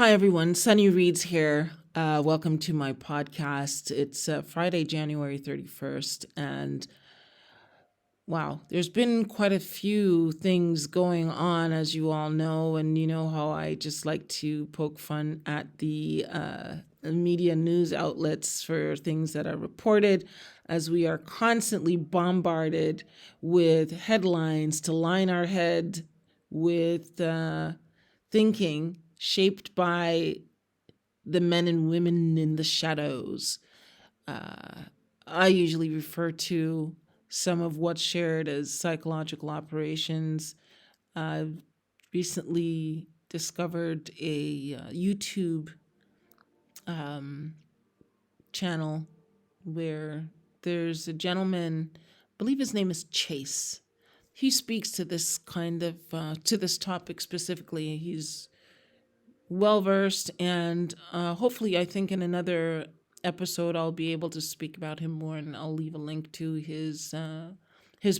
Hi, everyone. Sunny Reads here. Welcome to my podcast. It's Friday, January 31st. And wow, there's been quite a few things going on, as you all know. And you know how I just like to poke fun at the media news outlets for things that are reported, as we are constantly bombarded with headlines to line our head with thinking shaped by the men and women in the shadows. I usually refer to some of what's shared as psychological operations. I've recently discovered a YouTube channel where there's a gentleman, I believe his name is Chase. He speaks to this to this topic specifically. He's well versed, and hopefully, I think in another episode I'll be able to speak about him more, and I'll leave a link to his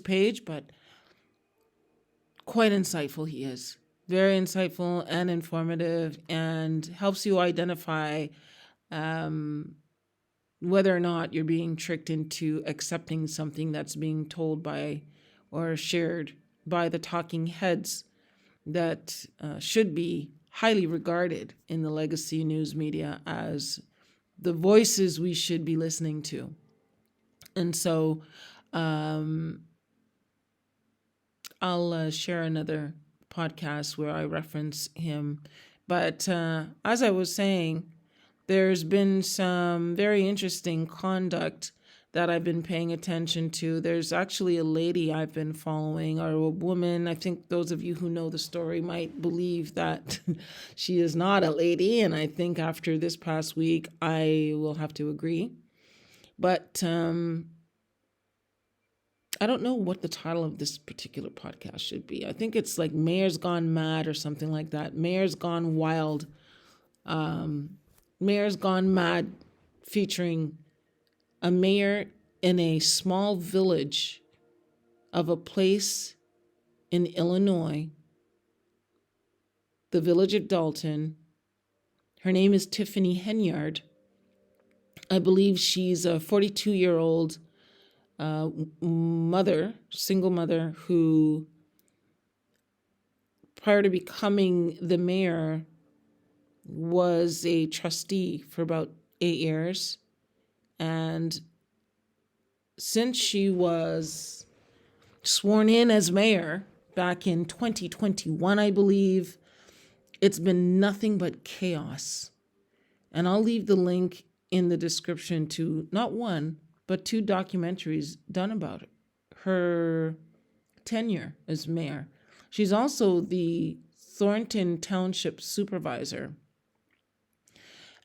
page. But quite insightful he is, very insightful and informative, and helps you identify whether or not you're being tricked into accepting something that's being told by or shared by the talking heads that should be highly regarded in the legacy news media as the voices we should be listening to. And so I'll share another podcast where I reference him. But as I was saying, there's been some very interesting conduct that I've been paying attention to. There's actually a lady I've been following, or a woman. I think those of you who know the story might believe that she is not a lady, and I think after this past week, I will have to agree. But I don't know what the title of this particular podcast should be. I think it's like Mayor's Gone Mad or something like that. Mayor's Gone Wild. Mayor's Gone Mad, featuring a mayor in a small village of a place in Illinois, the village of Dolton. Her name is Tiffany Henyard. I believe she's a 42-year-old mother, single mother, who prior to becoming the mayor was a trustee for about 8 years. And since she was sworn in as mayor back in 2021, I believe, it's been nothing but chaos. And I'll leave the link in the description to not one, but 2 documentaries done about it. Her tenure as mayor. She's also the Thornton Township Supervisor.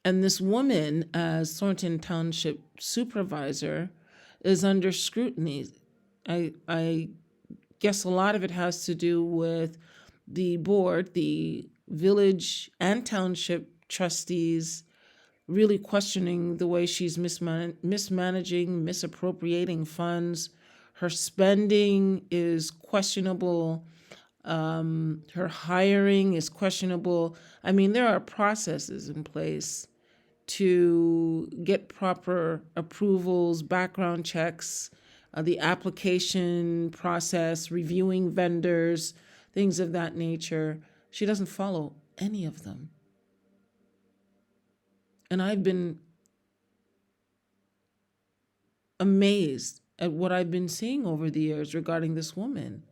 And this woman, as Thornton Township Supervisor, is under scrutiny. I guess a lot of it has to do with the board, the village and township trustees, really questioning the way she's mismanaging, misappropriating funds. Her spending is questionable. Her hiring is questionable. I mean, there are processes in place to get proper approvals, background checks, the application process, reviewing vendors, things of that nature. She doesn't follow any of them. And I've been amazed at what I've been seeing over the years regarding this woman.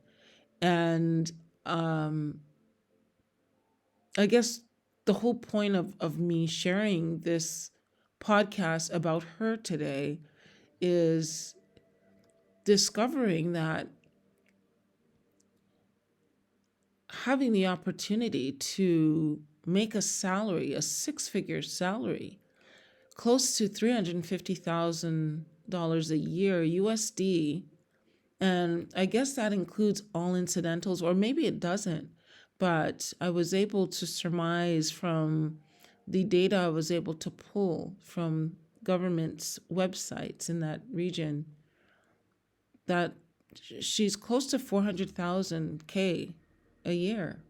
And I guess the whole point of me sharing this podcast about her today is discovering that having the opportunity to make a salary, a 6-figure salary, close to $350,000 a year USD, and I guess that includes all incidentals, or maybe it doesn't. But I was able to surmise from the data I was able to pull from government's websites in that region that she's close to $400,000 a year.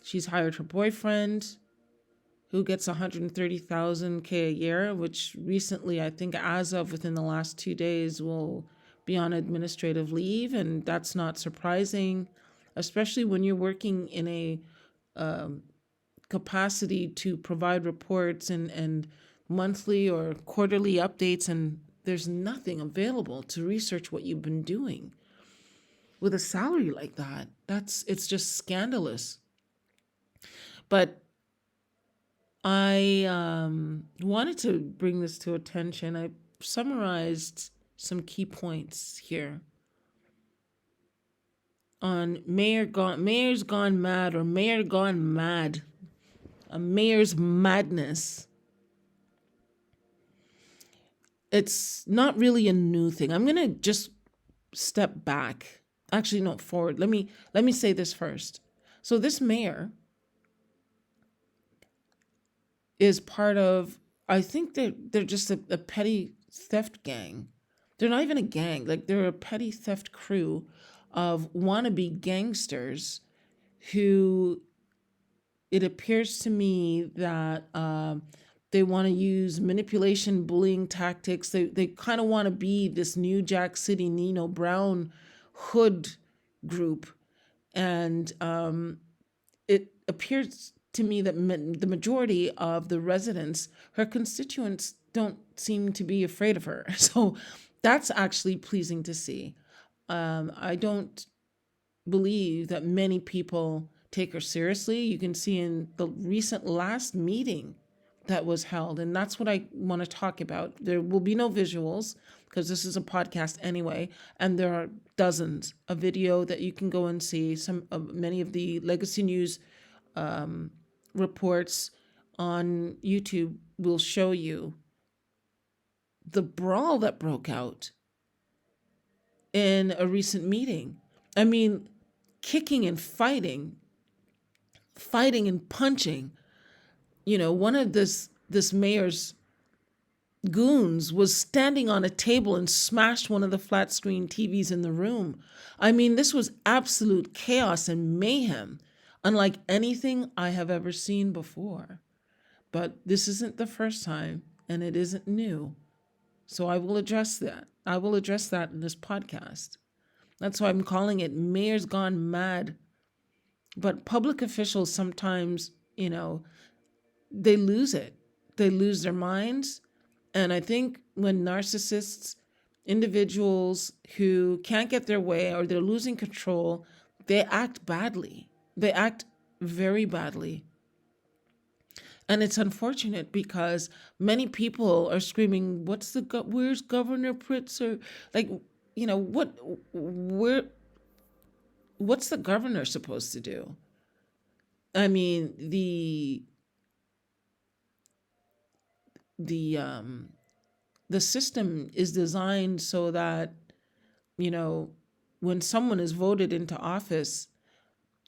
She's hired her boyfriend, who gets 130,000 K a year, which recently, I think as of within the last 2 days, will be on administrative leave. And that's not surprising, especially when you're working in a capacity to provide reports and monthly or quarterly updates, and there's nothing available to research what you've been doing. With a salary like that, it's just scandalous. But I wanted to bring this to attention. I summarized some key points here on Mayor's Gone Mad, or Mayor Gone Mad, a mayor's madness. It's not really a new thing. I'm going to just step back. Actually, no, forward. Let me say this first. So this mayor is part of, I think they're just a petty theft gang. They're not even a gang. Like, they're a petty theft crew of wannabe gangsters who, it appears to me that they want to use manipulation, bullying tactics. They kind of want to be this New Jack City Nino Brown hood group. And it appears to me that the majority of the residents, her constituents, don't seem to be afraid of her. So that's actually pleasing to see. I don't believe that many people take her seriously. You can see in the recent last meeting that was held, and that's what I want to talk about. There will be no visuals because this is a podcast anyway, and there are dozens of video that you can go and see. Many of the Legacy News reports on YouTube will show you the brawl that broke out in a recent meeting. I mean, kicking and fighting and punching. You know, one of this mayor's goons was standing on a table and smashed one of the flat screen TVs in the room. I mean, this was absolute chaos and mayhem, unlike anything I have ever seen before. But this isn't the first time, and it isn't new. So I will address that. I will address that in this podcast. That's why I'm calling it Mayor's Gone Mad. But public officials sometimes, they lose it. They lose their minds. And I think when narcissists, individuals who can't get their way or they're losing control, they act badly. They act very badly. And it's unfortunate because many people are screaming, where's Governor Pritzker? Like, what's the governor supposed to do? I mean, the system is designed so that, when someone is voted into office,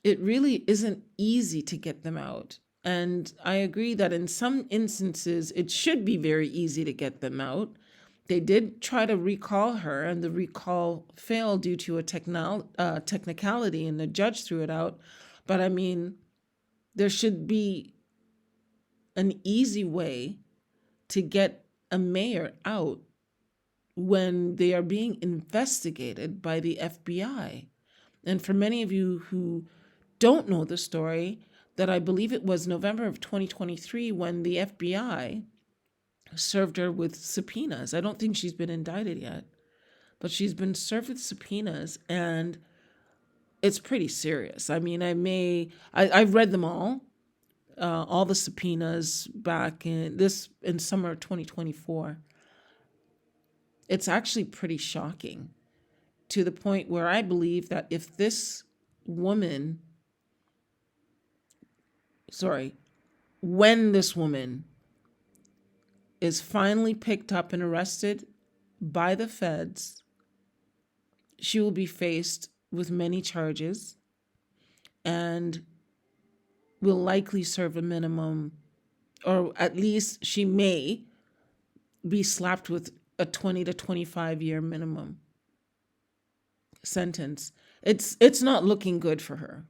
it really isn't easy to get them out. And I agree that in some instances, it should be very easy to get them out. They did try to recall her, and the recall failed due to a technicality, and the judge threw it out. But I mean, there should be an easy way to get a mayor out when they are being investigated by the FBI. And for many of you who don't know the story, that I believe it was November of 2023 when the FBI served her with subpoenas. I don't think she's been indicted yet, but she's been served with subpoenas, and it's pretty serious. I mean, I've read them all the subpoenas back in summer of 2024. It's actually pretty shocking, to the point where I believe that if this woman, when this woman is finally picked up and arrested by the feds, she will be faced with many charges and will likely serve a minimum, or at least she may be slapped with a 20 to 25 year minimum sentence. It's not looking good for her.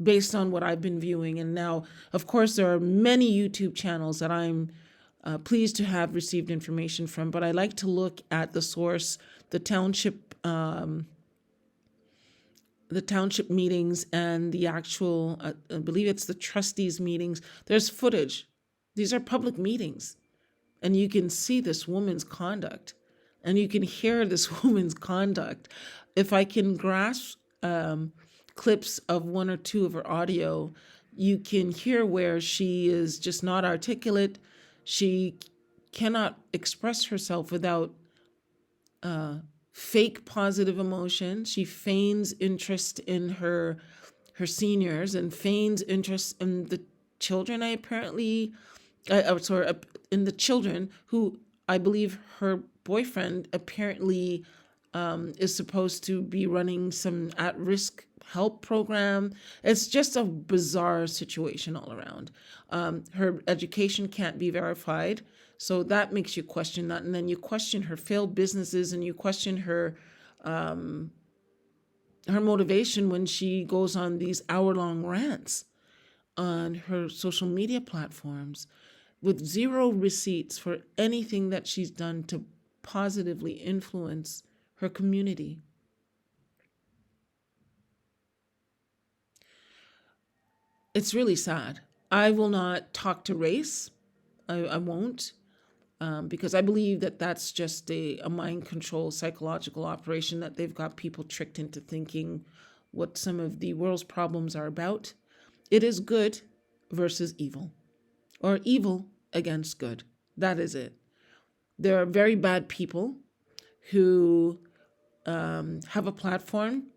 based on what I've been viewing. And now, of course, there are many YouTube channels that I'm pleased to have received information from, but I like to look at the source, the township meetings, and the actual, I believe it's the trustees meetings. There's footage. These are public meetings, and you can see this woman's conduct, and you can hear this woman's conduct. If I can grasp clips of one or two of her audio, you can hear where she is just not articulate. She cannot express herself without fake positive emotion. She feigns interest in her seniors and feigns interest in the children. In the children who I believe her boyfriend apparently is supposed to be running some at-risk help program. It's just a bizarre situation all around. Her education can't be verified, so that makes you question that. And then you question her failed businesses, and you question her motivation when she goes on these hour-long rants on her social media platforms with zero receipts for anything that she's done to positively influence her community. It's really sad. I will not talk to race. I won't, because I believe that that's just a mind control psychological operation that they've got people tricked into thinking what some of the world's problems are about. It is good versus evil, or evil against good. That is it. There are very bad people who have a platform,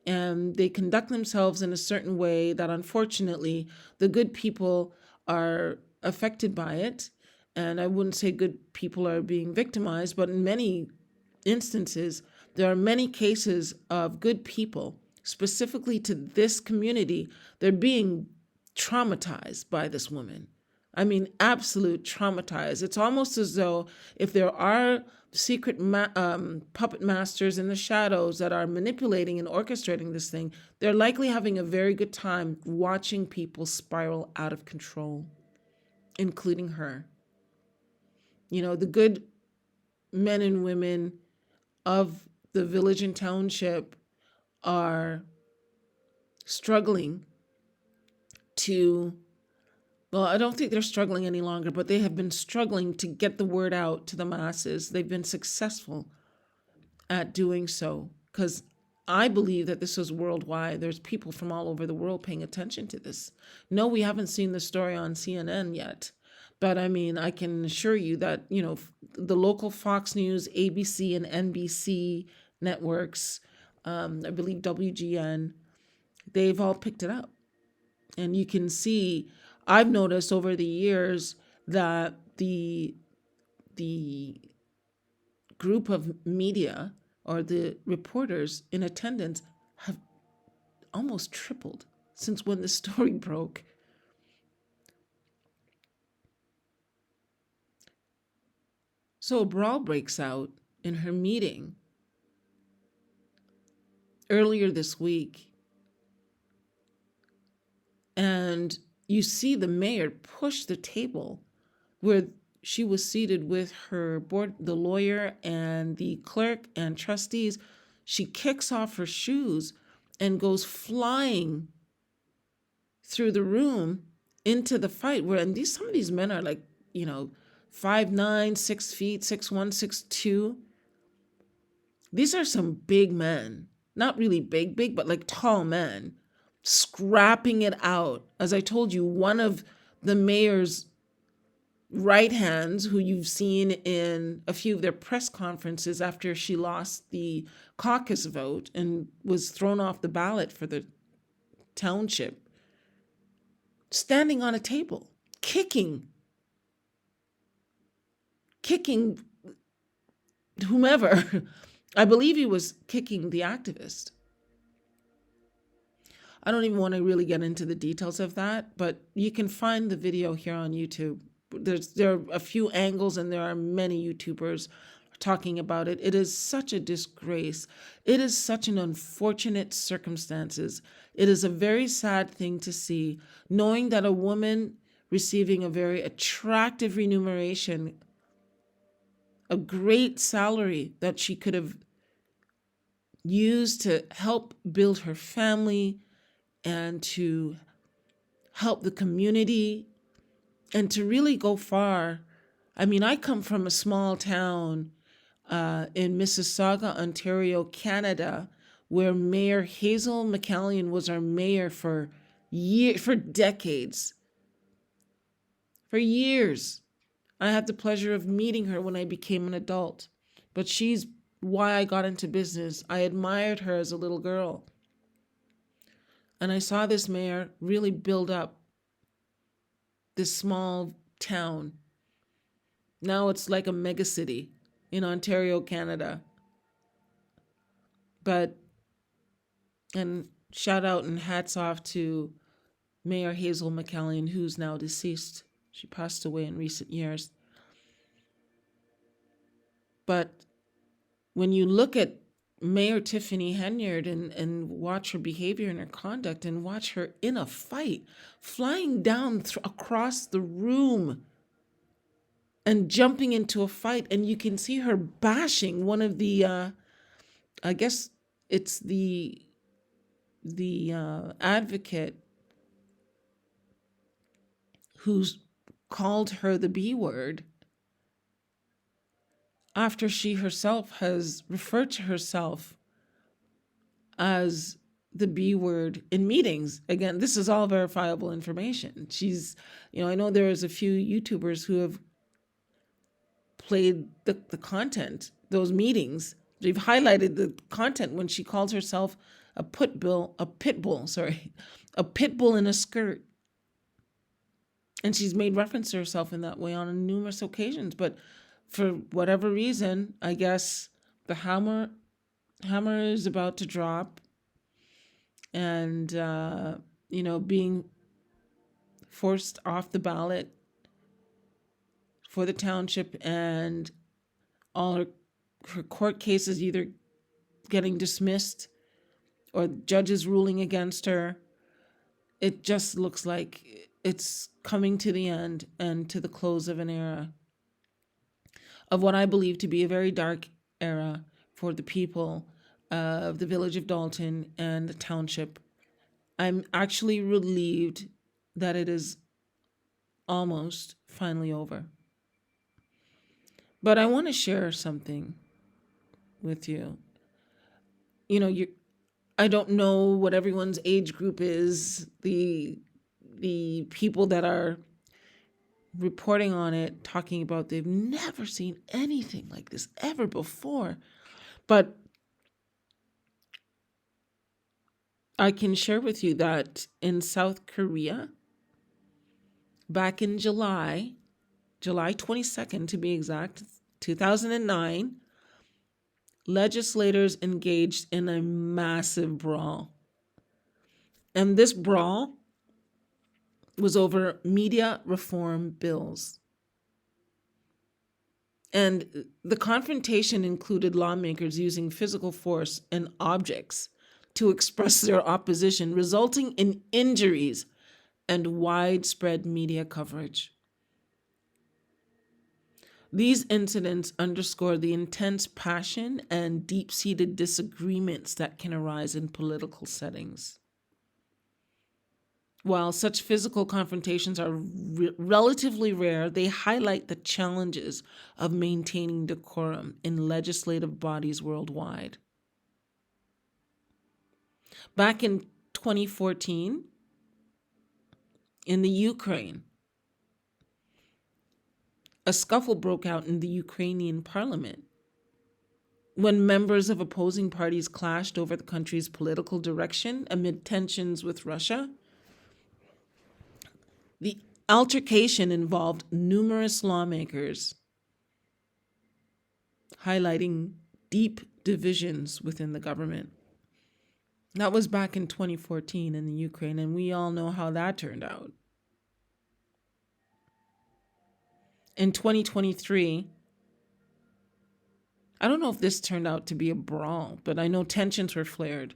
and they conduct themselves in a certain way that unfortunately the good people are affected by it. And I wouldn't say good people are being victimized, but in many instances, there are many cases of good people, specifically to this community, they're being traumatized by this woman. I mean, absolute traumatized. It's almost as though if there are secret puppet masters in the shadows that are manipulating and orchestrating this thing, they're likely having a very good time watching people spiral out of control, including her. You know, the good men and women of the village and township are struggling to, well, I don't think they're struggling any longer, but they have been struggling to get the word out to the masses. They've been successful at doing so, because I believe that this is worldwide. There's people from all over the world paying attention to this. No, we haven't seen the story on CNN yet, but I mean, I can assure you that, you know, the local Fox News, ABC, and NBC networks, I believe WGN, they've all picked it up. And you can see, I've noticed over the years that the group of media or the reporters in attendance have almost tripled since when the story broke. So a brawl breaks out in her meeting earlier this week. And you see the mayor push the table where she was seated with her board, the lawyer and the clerk and trustees. She kicks off her shoes and goes flying through the room into the fight. And some of these men are like, 5'9", 6 feet, 6'1", 6'2". These are some big men, not really big, but like tall men, scrapping it out. As I told you, one of the mayor's right hands, who you've seen in a few of their press conferences after she lost the caucus vote and was thrown off the ballot for the township, standing on a table, kicking whomever. I believe he was kicking the activist. I don't even want to really get into the details of that, but you can find the video here on YouTube. There are a few angles, and there are many YouTubers talking about it. It is such a disgrace. It is such an unfortunate circumstances. It is a very sad thing to see, knowing that a woman receiving a very attractive remuneration, a great salary that she could have used to help build her family and to help the community and to really go far. I mean, I come from a small town in Mississauga, Ontario, Canada, where Mayor Hazel McCallion was our mayor for decades. For years. I had the pleasure of meeting her when I became an adult. But she's why I got into business. I admired her as a little girl. And I saw this mayor really build up this small town. Now it's like a megacity in Ontario, Canada. And shout out and hats off to Mayor Hazel McCallion, who's now deceased. She passed away in recent years. But when you look at Mayor Tiffany Henyard and watch her behavior and her conduct and watch her in a fight, flying down across the room and jumping into a fight, and you can see her bashing one of the, I guess it's the advocate who's called her the B word after she herself has referred to herself as the B word in meetings. Again, this is all verifiable information. She's, I know there's a few YouTubers who have played the content, those meetings. They've highlighted the content when she calls herself a pit bull in a skirt. And she's made reference to herself in that way on numerous occasions. But for whatever reason, I guess the hammer is about to drop. And, being forced off the ballot for the township, and all her court cases either getting dismissed or judges ruling against her. It just looks like it's coming to the end and to the close of an era, of what I believe to be a very dark era for the people of the village of Dolton and the township. I'm actually relieved that it is almost finally over. But I want to share something with you. I don't know what everyone's age group is. The people that are reporting on it, talking about they've never seen anything like this ever before. But I can share with you that in South Korea, back in July 22nd to be exact, 2009, legislators engaged in a massive brawl. And this brawl was over media reform bills. And the confrontation included lawmakers using physical force and objects to express their opposition, resulting in injuries and widespread media coverage. These incidents underscore the intense passion and deep-seated disagreements that can arise in political settings. While such physical confrontations are relatively rare, they highlight the challenges of maintaining decorum in legislative bodies worldwide. Back in 2014, in the Ukraine, a scuffle broke out in the Ukrainian parliament when members of opposing parties clashed over the country's political direction amid tensions with Russia. The altercation involved numerous lawmakers, highlighting deep divisions within the government. That was back in 2014 in the Ukraine, and we all know how that turned out. In 2023, I don't know if this turned out to be a brawl, but I know tensions were flared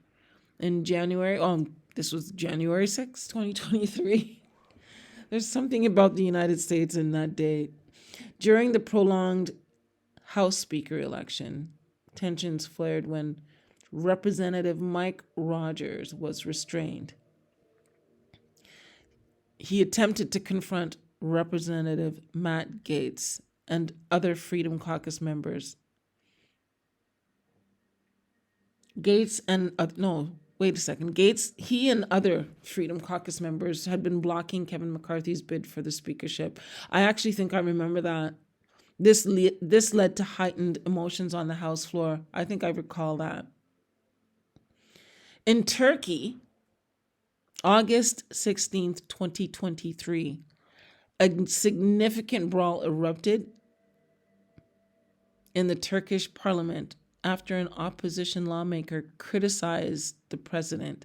in January. Oh, this was January 6, 2023. There's something about the United States in that date. During the prolonged House Speaker election, tensions flared when Representative Mike Rogers was restrained. He attempted to confront Representative Matt Gaetz and other Freedom Caucus members. Gaetz, he and other Freedom Caucus members had been blocking Kevin McCarthy's bid for the speakership. I actually think I remember that. This led to heightened emotions on the House floor. I think I recall that. In Turkey, August 16th, 2023, a significant brawl erupted in the Turkish parliament after an opposition lawmaker criticized the president.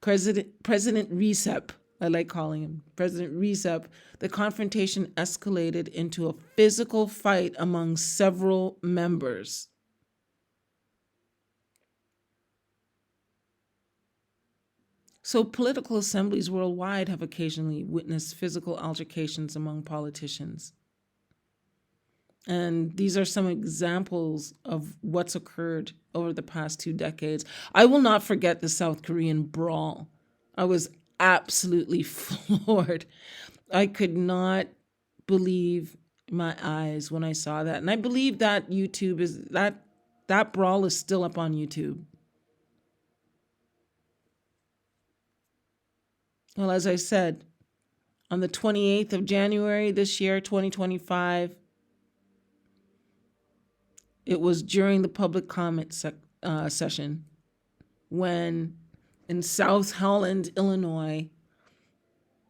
President Recep, I like calling him President Recep. The confrontation escalated into a physical fight among several members. So political assemblies worldwide have occasionally witnessed physical altercations among politicians. And these are some examples of what's occurred over the past 2 decades. I will not forget the South Korean brawl. I was absolutely floored. I could not believe my eyes when I saw that. And I believe that that brawl is still up on YouTube. Well, as I said, on the 28th of January this year, 2025, it was during the public comment session when in South Holland, Illinois,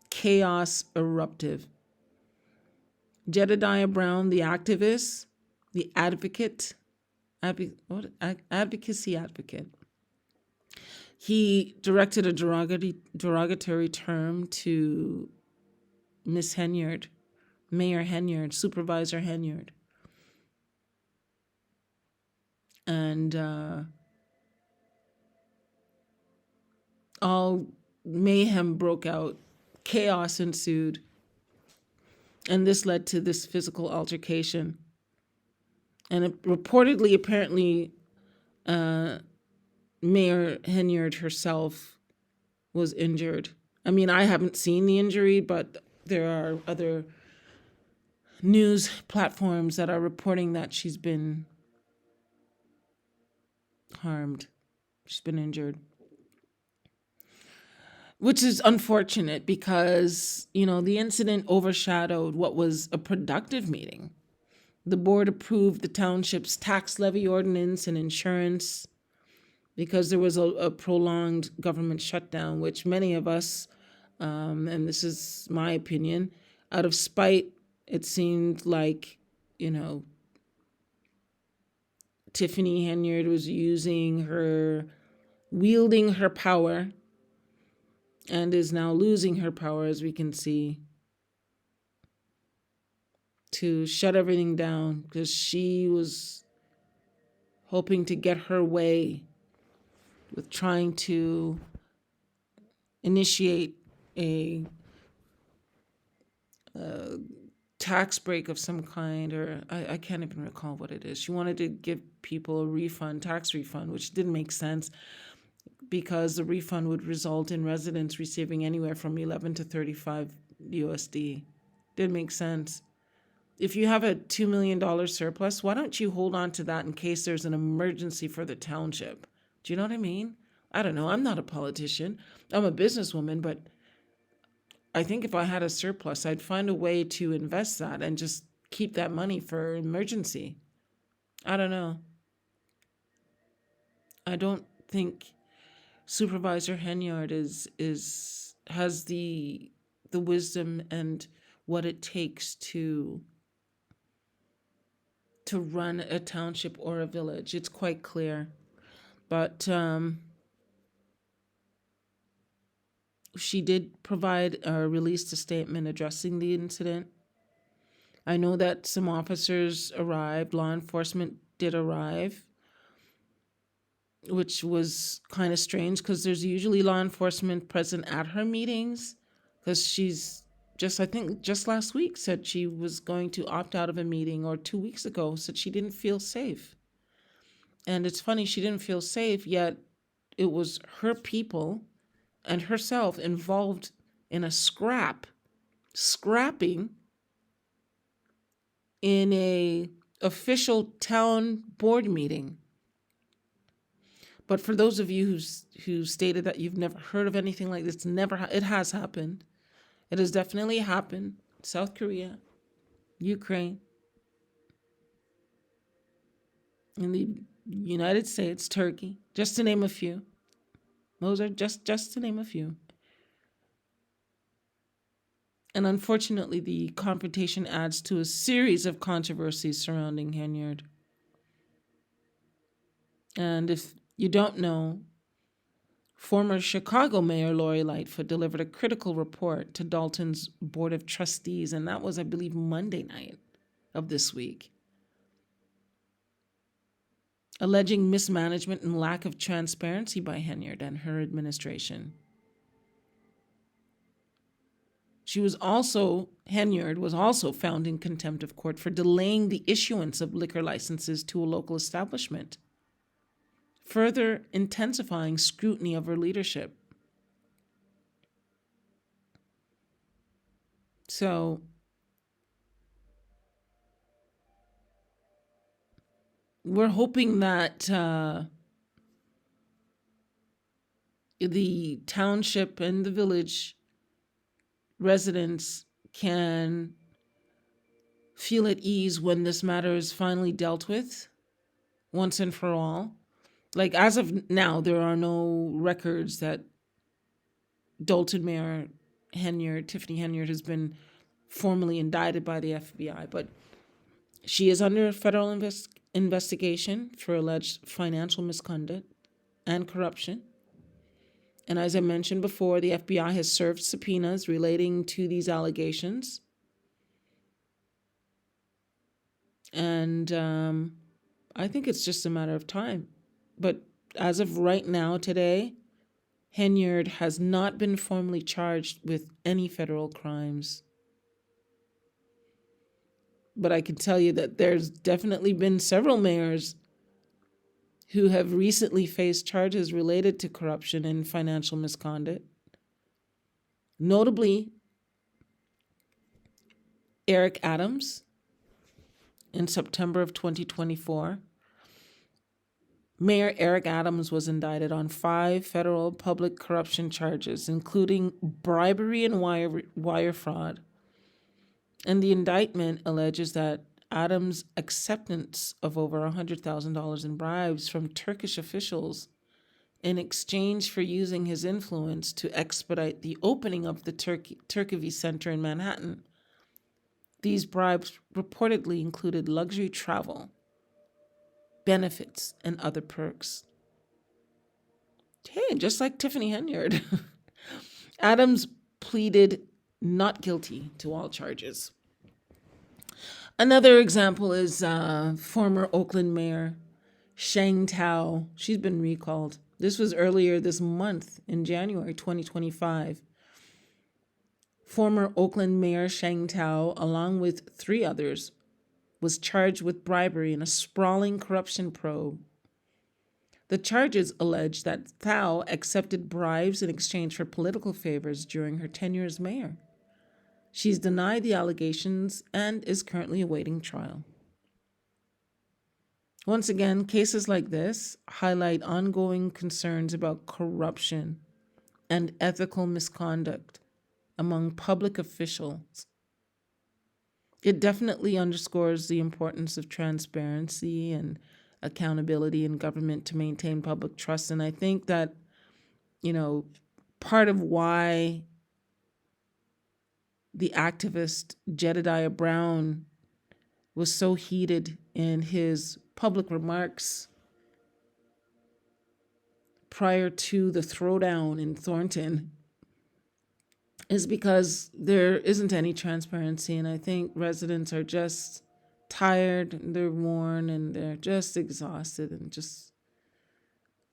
chaos erupted. Jedidiah Brown, the activist, the advocacy advocate, he directed a derogatory term to Miss Henyard, Mayor Henyard, Supervisor Henyard. And all mayhem broke out, chaos ensued, and this led to this physical altercation. And it reportedly, apparently, Mayor Henyard herself was injured. I mean, I haven't seen the injury, but there are other news platforms that are reporting that she's been harmed. She's been injured. Which is unfortunate because, the incident overshadowed what was a productive meeting. The board approved the township's tax levy ordinance and insurance because there was a prolonged government shutdown, which many of us, and this is my opinion, out of spite, it seemed like, Tiffany Henyard was wielding her power and is now losing her power, as we can see, to shut everything down because she was hoping to get her way with trying to initiate a tax break of some kind, or I can't even recall what it is. She wanted to give people a refund, tax refund, which didn't make sense because the refund would result in residents receiving anywhere from 11 to 35 USD. Didn't make sense. If you have a $2 million surplus, why don't you hold on to that in case there's an emergency for the township? Do you know what I mean? I don't know. I'm not a politician. I'm a businesswoman, but I think if I had a surplus, I'd find a way to invest that and just keep that money for emergency. I don't know. I don't think Supervisor Henyard has the wisdom and what it takes to run a township or a village. It's quite clear. But she did released a statement addressing the incident. I know that some officers arrived, law enforcement did arrive, which was kind of strange because there's usually law enforcement present at her meetings, because she's I think just last week said she was going to opt out of a meeting, or 2 weeks ago said she didn't feel safe. And it's funny, she didn't feel safe, yet it was her people and herself involved in a scrapping in a official town board meeting. But for those of you who stated that you've never heard of anything like this, it has happened. It has definitely happened. South Korea, Ukraine, in the United States, Turkey, just to name a few. Those are just to name a few. And unfortunately, the confrontation adds to a series of controversies surrounding Henyard. And if you don't know, former Chicago Mayor Lori Lightfoot delivered a critical report to Dolton's Board of Trustees, and that was, I believe, Monday night of this week, alleging mismanagement and lack of transparency by Henyard and her administration. Henyard was also found in contempt of court for delaying the issuance of liquor licenses to a local establishment, further intensifying scrutiny of her leadership. So, we're hoping that the township and the village residents can feel at ease when this matter is finally dealt with once and for all. Like, as of now, there are no records that Dolton Mayor Tiffany Henyard, has been formally indicted by the FBI, but she is under federal investigation for alleged financial misconduct and corruption. And as I mentioned before, the FBI has served subpoenas relating to these allegations. And I think it's just a matter of time. But as of right now, today, Henyard has not been formally charged with any federal crimes. But I can tell you that there's definitely been several mayors who have recently faced charges related to corruption and financial misconduct. Notably, Eric Adams in September of 2024. Mayor Eric Adams was indicted on 5 federal public corruption charges, including bribery and wire fraud. And the indictment alleges that Adams' acceptance of over $100,000 in bribes from Turkish officials in exchange for using his influence to expedite the opening of the Turkey Center in Manhattan. These bribes reportedly included luxury travel, benefits, and other perks. Hey, just like Tiffany Henyard. Adams pleaded not guilty to all charges. Another example is former Oakland Mayor Sheng Tao. She's been recalled. This was earlier this month in January 2025. Former Oakland Mayor Sheng Tao, along with 3 others, was charged with bribery in a sprawling corruption probe. The charges allege that Tao accepted bribes in exchange for political favors during her tenure as mayor. She's denied the allegations and is currently awaiting trial. Once again, cases like this highlight ongoing concerns about corruption and ethical misconduct among public officials. It definitely underscores the importance of transparency and accountability in government to maintain public trust. And I think that, part of why the activist Jedidiah Brown was so heated in his public remarks prior to the throwdown in Thornton is because there isn't any transparency. And I think residents are just tired, they're worn, and they're just exhausted and just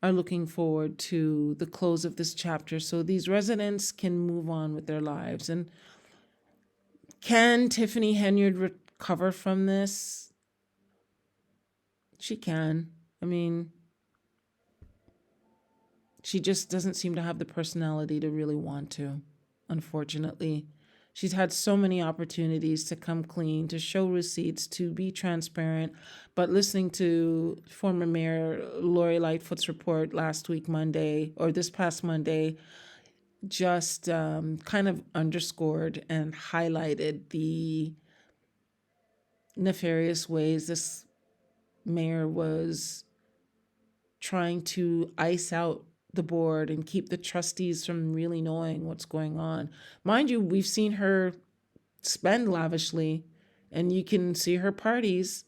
are looking forward to the close of this chapter so these residents can move on with their lives. And can Tiffany Henyard recover from this? She can. I mean, she just doesn't seem to have the personality to really want to, unfortunately. She's had so many opportunities to come clean, to show receipts, to be transparent. But listening to former Mayor Lori Lightfoot's report last week, Monday, or this past Monday, just kind of underscored and highlighted the nefarious ways this mayor was trying to ice out the board and keep the trustees from really knowing what's going on. Mind you, we've seen her spend lavishly, and you can see her parties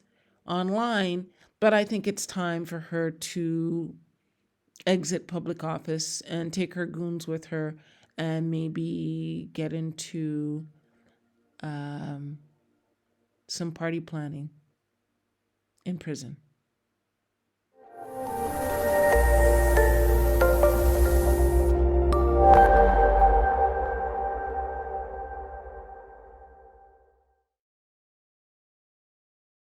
online, but I think it's time for her to exit public office and take her goons with her and maybe get into some party planning in prison.